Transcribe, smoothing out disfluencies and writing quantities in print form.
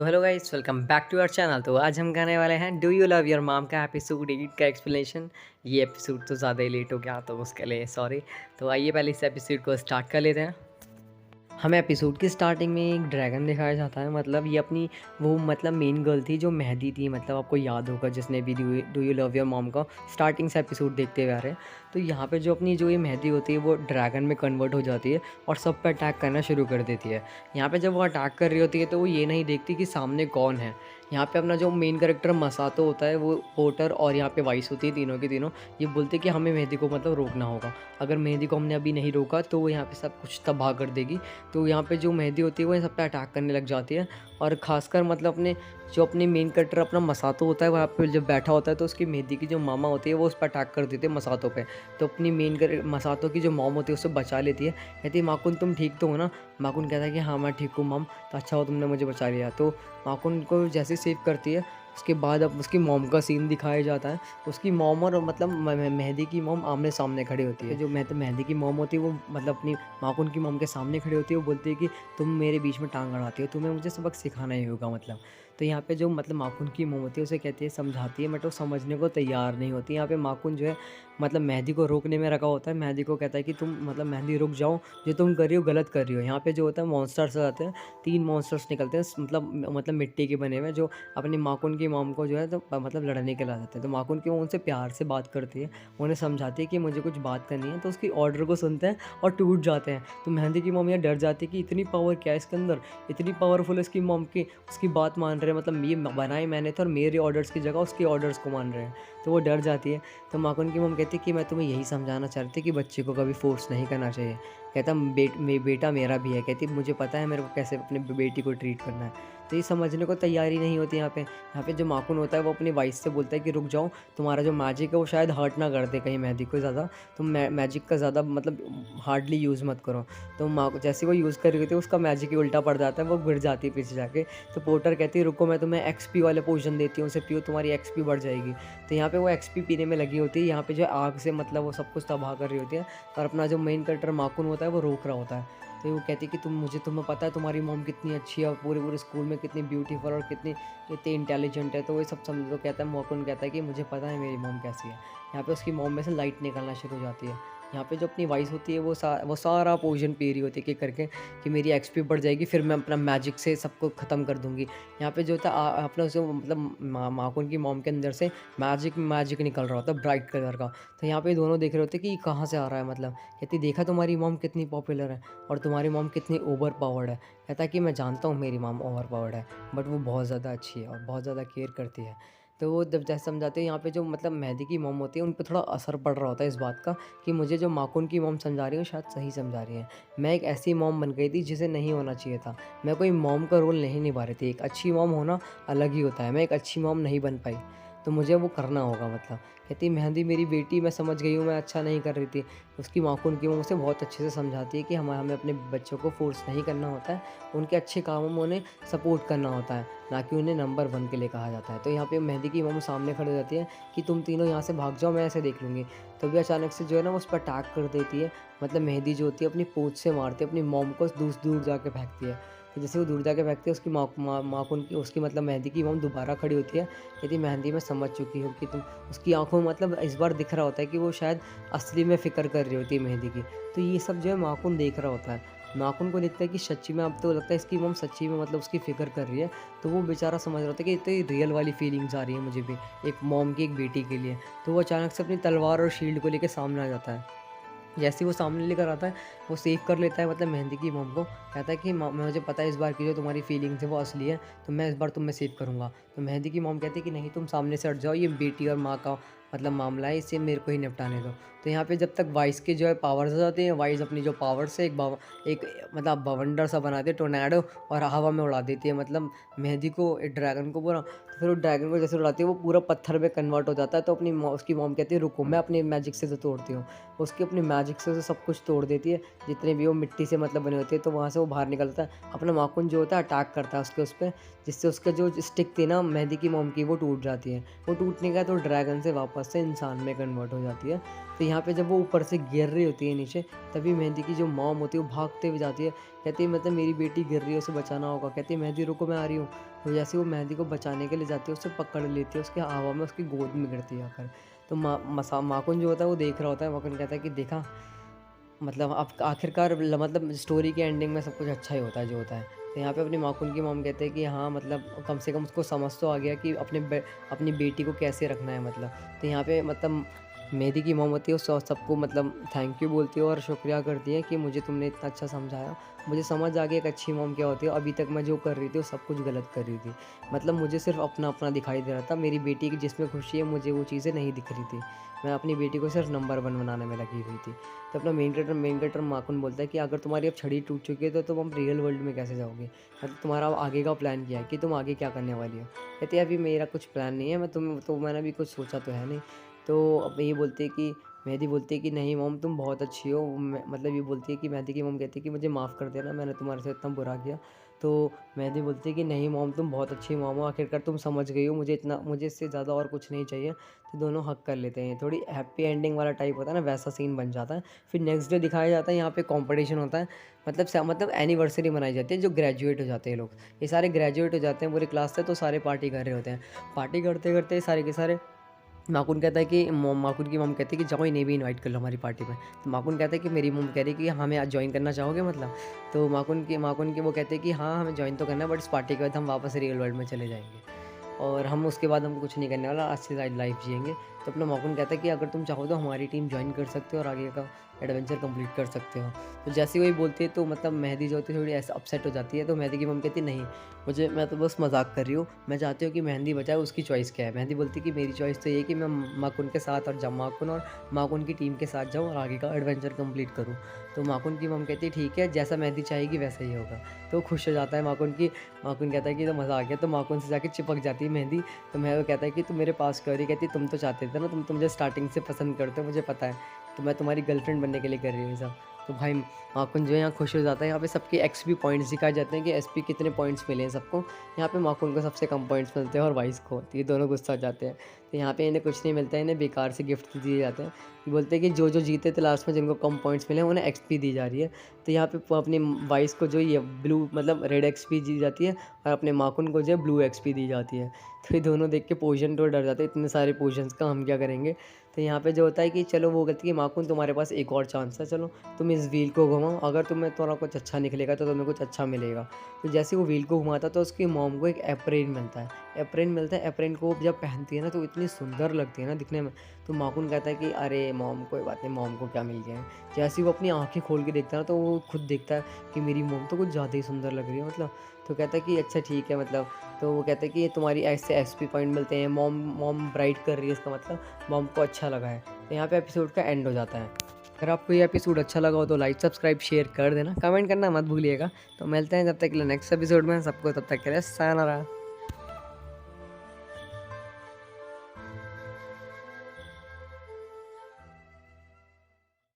तो hello guys, welcome back to our channel. तो आज हम करने वाले हैं do you love your mom का एपिसोड 8 का एक्सप्लेनेशन। ये एपिसोड तो ज़्यादा ही लेट हो गया तो उसके लिए सॉरी। तो आइए पहले इस एपिसोड को स्टार्ट कर लेते हैं। हमें एपिसोड की स्टार्टिंग में एक ड्रैगन दिखाया जाता है। मतलब ये अपनी वो मेन गर्ल थी जो मेहदी थी। मतलब आपको याद होगा जिसने भी do you love your mom का स्टार्टिंग से एपिसोड देखते हुए आ रहे हैं। तो यहाँ पे जो अपनी जो ये मेहदी होती है वो ड्रैगन में कन्वर्ट हो जाती है और सब पे अटैक करना शुरू कर देती है। यहाँ पे जब वो अटैक कर रही होती है तो वो ये नहीं देखती कि सामने कौन है। यहाँ पे अपना जो मेन कैरेक्टर मसातो होता है वो पोर्टर और यहाँ पे वाइस होती है, तीनों की तीनों ये बोलते हैं कि हमें मेहदी को रोकना होगा। अगर मेहदी को हमने अभी नहीं रोका तो वो यहाँ पे सब कुछ तबाह कर देगी। तो यहाँ पे जो मेहदी होती है वो इन सब पे अटैक करने लग जाती है। और ख़ासकर अपने जो अपनी मेन कैरेक्टर अपना मसातो होता है वहाँ पे जब बैठा होता है तो उसकी मेहदी की जो मामा होती है वो उस पर अटैक कर देती है मसातो पे। तो अपनी मसातो की जो मॉम होती है उससे बचा लेती है। कहती है माकुन तुम ठीक तो हो ना। माकुन कहता है कि हाँ मैं ठीक हूँ मॉम। तो अच्छा हो तुमने मुझे बचा लिया। तो माकुन को जैसे सेव करती है उसके बाद अब उसकी मॉम का सीन दिखाया जाता है। उसकी मॉम और मेहदी की मॉम आमने सामने खड़ी होती है। जो मेहदी की मॉम होती है वो अपनी माकुन की मॉम के सामने खड़ी होती है। वो बोलती है कि तुम मेरे बीच में टांग अड़ाती हो, तुम्हें मुझे सबक सिखाना ही होगा। तो यहाँ पे जो माकुन की मॉम होती है उसे कहती है, समझाती है, बट वो समझने को तैयार नहीं होती। यहाँ पे माकुन जो है मेहदी को रोकने में रखा होता है। मेहदी को कहता है कि तुम मेहदी रुक जाओ, जो तुम कर रही हो गलत कर रही हो। यहाँ पे जो होता है मॉन्स्टर्स आ जाते हैं, 3 मॉन्स्टर्स निकलते हैं मिट्टी के बने हुए जो अपनी माकुन की मॉम को जो है तो लड़ने के लिए आ जाते हैं। तो माकुन की मॉम उनसे प्यार से बात करती है, उन्हें समझाती है कि मुझे कुछ बात करनी है। तो उसकी ऑर्डर को सुनते हैं और टूट जाते हैं। तो मेहंदी की मॉम यहाँ डर जाती है कि इतनी पावर क्या है इसके अंदर, इतनी पावरफुल इसकी मॉम की उसकी बात मान रहे हैं। ये बनाई मैंने तो और मेरे ऑर्डर्स की जगह उसके ऑर्डर्स को मान रहे हैं। तो वो डर जाती है। तो माकुन की मॉम कहती है कि मैं तुम्हें यही समझाना चाहती कि बच्चे को कभी फोर्स नहीं करना चाहिए। कहता बेटा मेरा भी है। कहती मुझे पता है मेरे को कैसे अपने बेटी को ट्रीट करना है। तो ये समझने को तैयारी नहीं होती यहाँ पे जो माकुन होता है वो अपनी वाइफ से बोलता है कि रुक जाओ, तुम्हारा जो मैजिक है वो शायद हर्ट ना कर दे कहीं मेहदी को ज़्यादा। तुम मैजिक का ज़्यादा हार्डली यूज़ मत करो। तो जैसे वो यूज़ कर रही होती है उसका मैजिक ही उल्टा पड़ जाता है, वो गिर जाती है पीछे जाके। तो पोर्टर कहती है रुको मैं तुम्हें एक्सपी वाले पोशन देती हूँ, उसे पियो तुम्हारी एक्सपी बढ़ जाएगी। तो यहाँ पे वो एक्सपी पीने में लगी होती है। यहाँ पे जो है आग से वो सब कुछ तबाह कर रही होती है और अपना जो मेन कैरेक्टर माकुन होता है वो रोक रहा होता है। तो वो कहती है कि तुम्हें पता है तुम्हारी मॉम कितनी अच्छी है और पूरे पूरे स्कूल में कितनी ब्यूटीफुल और कितनी कितनी इंटेलिजेंट है। तो वो सब समझ तो कहता है माकुन कहता है कि मुझे पता है मेरी मॉम कैसी है। यहाँ पे उसकी मॉम में से लाइट निकलना शुरू हो जाती है। यहाँ पे जो अपनी वाइस होती है वो सारा पोशन पी रही होती है कि करके कि मेरी एक्सपी बढ़ जाएगी, फिर मैं अपना मैजिक से सबको ख़त्म कर दूँगी। यहाँ पे जो था अपना जो माकुन की मॉम के अंदर से मैजिक निकल रहा होता है ब्राइट कलर का। तो यहाँ पे दोनों देख रहे होते हैं कि ये कहाँ से आ रहा है। कहती देखा तुम्हारी मॉम कितनी पॉपुलर है और तुम्हारी मॉम कितनी ओवर पावर्ड है। कहता है कि मैं जानता हूँ मेरी मॉम ओवर पावर्ड है, बट वो बहुत ज़्यादा अच्छी है और बहुत ज़्यादा केयर करती है। तो वो जब जैसे समझाते हैं यहाँ पे जो मेहदी की मॉम होती है उन पे थोड़ा असर पड़ रहा होता है इस बात का कि मुझे जो माकुन की मॉम समझा रही है शायद सही समझा रही है। मैं एक ऐसी मॉम बन गई थी जिसे नहीं होना चाहिए था। मैं कोई मॉम का रोल नहीं निभा रही थी। एक अच्छी मॉम होना अलग ही होता है। मैं एक अच्छी मॉम नहीं बन पाई, तो मुझे वो करना होगा। कहती मेहंदी मेरी बेटी, मैं समझ गई हूँ मैं अच्छा नहीं कर रही थी। उसकी माकुन की मॉम उसे बहुत अच्छे से समझाती है कि हमें अपने बच्चों को फोर्स नहीं करना होता है, उनके अच्छे कामों में उन्हें सपोर्ट करना होता है, ना कि उन्हें नंबर 1 के लिए कहा जाता है। तो यहाँ पे मेहंदी की मॉम सामने खड़ी हो जाती है कि तुम तीनों यहाँ से भाग जाओ, मैं ऐसे देख लूँगी। तो भी अचानक से जो है ना वो उस पर अटैक कर देती है। मेहंदी जो होती है अपनी पूँछ से मारती है, अपनी मॉम को दूर दूर जाके फेंकती है। तो जैसे वो दूर जाके फेंकती है उसकी माकुन की उसकी मेहंदी की मॉम दोबारा खड़ी होती है। कहती मेहंदी मैं समझ चुकी हूँ कि तुम, उसकी आँखों में इस बार दिख रहा होता है कि वो शायद असली में फ़िक्र कर रही होती है मेहंदी की। तो ये सब जो है माकुन देख रहा होता है। माकुन को दिखता है कि सच्ची में अब तो लगता है इसकी मॉम सच्ची में उसकी फ़िक्र कर रही है। तो वो बेचारा समझ रहा होता है कि ये तो रियल वाली फीलिंग्स आ रही है मुझे भी, एक मॉम की एक बेटी के लिए। तो वो अचानक से अपनी तलवार और शील्ड को लेके सामने आ जाता है। जैसे ही वो सामने लेकर आता है, वो सेव कर लेता है मेहंदी की मॉम को। कहता है कि मुझे पता है इस बार की जो तुम्हारी फीलिंग्स है वो असली है, तो मैं इस बार तुम्हें सेव करूँगा। तो मेहंदी की मॉम कहती है कि नहीं तुम सामने से हट जाओ, ये बेटी और माँ का मामला है, इसे मेरे को ही निपटाने दो। तो यहाँ पे जब तक वाइस के जो है पावर्स हो जाते हैं, वाइस अपनी जो पावर से एक बवंडर सा बनाती है, टोर्नेडो, और हवा में उड़ा देती है मेहंदी को, एक ड्रैगन को पूरा। तो फिर वो ड्रैगन को जैसे उड़ाती है वो पूरा पत्थर में कन्वर्ट हो जाता है। तो उसकी मॉम कहती है रुको मैं अपनी मैजिक से तो तोड़ती हूँ। उसकी अपनी मैजिक से सब कुछ तोड़ देती है, जितने भी वो मिट्टी से बनी होती है। तो वहाँ से वो बाहर निकलता है, अपना माकुन जो होता है अटैक करता है उस पर, जिससे उसका जो स्टिक थी ना मेहंदी की मॉम की वो टूट जाती है। वो टूटने का तो ड्रैगन से वापस जानवर से इंसान में कन्वर्ट हो जाती है। तो यहाँ पे जब वो ऊपर से गिर रही होती है नीचे, तभी मेहंदी की जो मॉम होती है वो भागते हुए जाती है, कहती है मतलब मेरी बेटी गिर रही है, उसे बचाना होगा। कहती है मेहंदी रुको, मैं आ रही हूँ। तो जैसे वो मेहंदी को बचाने के लिए जाती है, उसे पकड़ लेती है, उसके हवा में उसकी गोद में गिरती है आकर। तो माकुन जो होता है वो देख रहा होता है। माकुन कहता है कि देखा, मतलब अब आखिरकार मतलब स्टोरी के एंडिंग में सब कुछ अच्छा ही होता है जो होता है। तो यहाँ पे अपनी माकुन की मॉम कहते हैं कि हाँ मतलब कम से कम उसको समझ तो आ गया कि अपनी बेटी को कैसे रखना है मतलब। तो यहाँ पे मतलब मेहदी की मॉम होती है, वो सबको मतलब थैंक यू बोलती है और शुक्रिया करती है कि मुझे तुमने इतना अच्छा समझाया। मुझे समझ आ गया एक अच्छी मॉम क्या होती है। अभी तक मैं जो कर रही थी वो सब कुछ गलत कर रही थी। मतलब मुझे सिर्फ अपना अपना दिखाई दे रहा था, मेरी बेटी की जिसमें खुशी है मुझे वो चीज़ें नहीं दिख रही थी। मैं अपनी बेटी को सिर्फ नंबर 1 बनाने में लगी हुई थी। तो अपना मेन कैरेक्टर माकुन बोलता है कि अगर तुम्हारी अब छड़ी टूट चुकी है तो तुम अब रियल वर्ल्ड में कैसे जाओगे? मतलब तुम्हारा अब आगे का प्लान क्या है कि तुम आगे क्या करने वाली हो? कहती है अभी मेरा कुछ प्लान नहीं है, मैंने अभी कुछ सोचा तो है नहीं। तो अब ये बोलती है कि मेहदी बोलती है कि नहीं मॉम तुम बहुत अच्छी हो। मतलब ये बोलती है कि मेहदी की मॉम कहती है कि मुझे माफ़ कर देना, मैंने तुम्हारे साथ इतना बुरा किया। तो मेहदी बोलती है कि नहीं मॉम तुम बहुत अच्छी मॉम हो, आखिरकार तुम समझ गई हो, मुझे इससे ज़्यादा और कुछ नहीं चाहिए। तो दोनों हग कर लेते हैं। थोड़ी हैप्पी एंडिंग वाला टाइप होता है ना, वैसा सीन बन जाता है। फिर नेक्स्ट डे दिखाया जाता है, यहाँ पे कॉम्पिटिशन होता है। मतलब एनिवर्सरी मनाई जाती है, जो ग्रेजुएट हो जाते हैं लोग, ये सारे ग्रेजुएट हो जाते हैं पूरी क्लास से, तो सारे पार्टी कर रहे होते हैं। पार्टी करते करते सारे के सारे माकुन कहता है कि माकुन की मॉम कहती है कि जाओ इन्हें भी इनवाइट कर लो हमारी पार्टी में। तो माकुन कहता है कि मेरी मॉम कह रही है कि हमें आज ज्वाइन करना चाहोगे मतलब। तो माकुन की वो कहते हैं कि हाँ हमें ज्वाइन तो करना है, बट इस पार्टी के बाद हम वापस रियल वर्ल्ड में चले जाएंगे और हम उसके बाद हम कुछ नहीं करने वाला, अच्छी लाइफ जिएंगे। तो अपना माकुन कहता है कि अगर तुम चाहो तो हमारी टीम ज्वाइन कर सकते हो और आगे का एडवेंचर कंप्लीट कर सकते हो। तो जैसे ही वही बोलती है तो मतलब मेहदी जो होती है थोड़ी ऐसा अपसेट हो जाती है। तो मेहदी की मम कहती है नहीं, मैं तो बस मजाक कर रही हूँ, मैं चाहती हूँ कि मेहंदी बचाए, उसकी चॉइस क्या है? मेहंदी बोलती है कि मेरी चॉइस तो ये है कि मैं माकुन के साथ और माकुन और माकुन की टीम के साथ जाऊँ और आगे का एडवेंचर कंप्लीट करूँ। तो माकुन की मम कहती है ठीक है, जैसा मेहंदी चाहेगी वैसा ही होगा। तो खुश हो जाता है माकुन कहता है कि तो मज़ा आ गया। तो माकुन से जाके चिपक जाती है मेहंदी। तो मैं वो कहता है कि तुम मेरे पास क्यों रही? कहती तुम तो चाहते थे ना, तुम मुझे स्टार्टिंग से पसंद करते हो, मुझे पता है, तो मैं तुम्हारी गर्लफ्रेंड बनने के लिए कर रही हूँ ये सब। तो भाई माकुन जो है यहाँ खुश हो जाता है। यहाँ पे सबके एक्सपी पॉइंट्स दिखाए जाते हैं कि एसपी कितने पॉइंट्स मिले हैं सबको। यहाँ पे माकुन को सबसे कम पॉइंट्स मिलते हैं और वाइस को, तो ये दोनों गुस्सा हो जाते हैं। तो यहाँ पे इन्हें कुछ नहीं मिलता है, इन्हें बेकार से गिफ्ट दिए जाते हैं। ये बोलते हैं कि जो जो जीते थे लास्ट में, जिनको कम पॉइंट्स मिले हैं, उन्हें एक्सपी दी जा रही है। तो यहाँ पे अपनी वाइस को जो ये ब्लू मतलब रेड एक्सपी दी जाती है और अपने माकुन को जो है ब्लू एक्सपी दी जाती है। तो ये दोनों देख के पोजीशन तो डर जाते हैं, इतने सारे पोजीशंस का हम क्या करेंगे। तो यहाँ पे जो होता है कि चलो वो कहती है माकुन तुम्हारे पास एक और चांस है, चलो तुम इस व्हील को घुमाओ, अगर तुम्हारा कुछ अच्छा निकलेगा तो तुम्हें कुछ अच्छा मिलेगा। तो जैसे वो व्हील को घुमाता तो उसकी मॉम को एक एप्रेन मिलता है। एप्रेन को जब पहनती है ना तो इतनी सुंदर लगती है ना दिखने में। तो माकुन कहता है कि अरे मॉम कोई बात नहीं, मॉम को क्या मिल गया है। जैसे ही वो अपनी आँखें खोल के देखता है ना तो वो खुद देखता है कि मेरी मॉम तो कुछ ज़्यादा ही सुंदर लग रही है मतलब। तो कहता है कि अच्छा ठीक है मतलब। तो वो कहता है कि ये तुम्हारी ऐसे एसपी पॉइंट मिलते हैं, मॉम मॉम ब्राइट कर रही है, इसका मतलब मॉम को अच्छा लगा है। तो यहाँ पे एपिसोड का एंड हो जाता है। अगर आपको ये एपिसोड अच्छा लगा हो तो लाइक सब्सक्राइब शेयर कर देना, कमेंट करना मत भूलिएगा। तो मिलते हैं जब तक के लिए नेक्स्ट एपिसोड में, सबको तब तक के लिए सायनारा।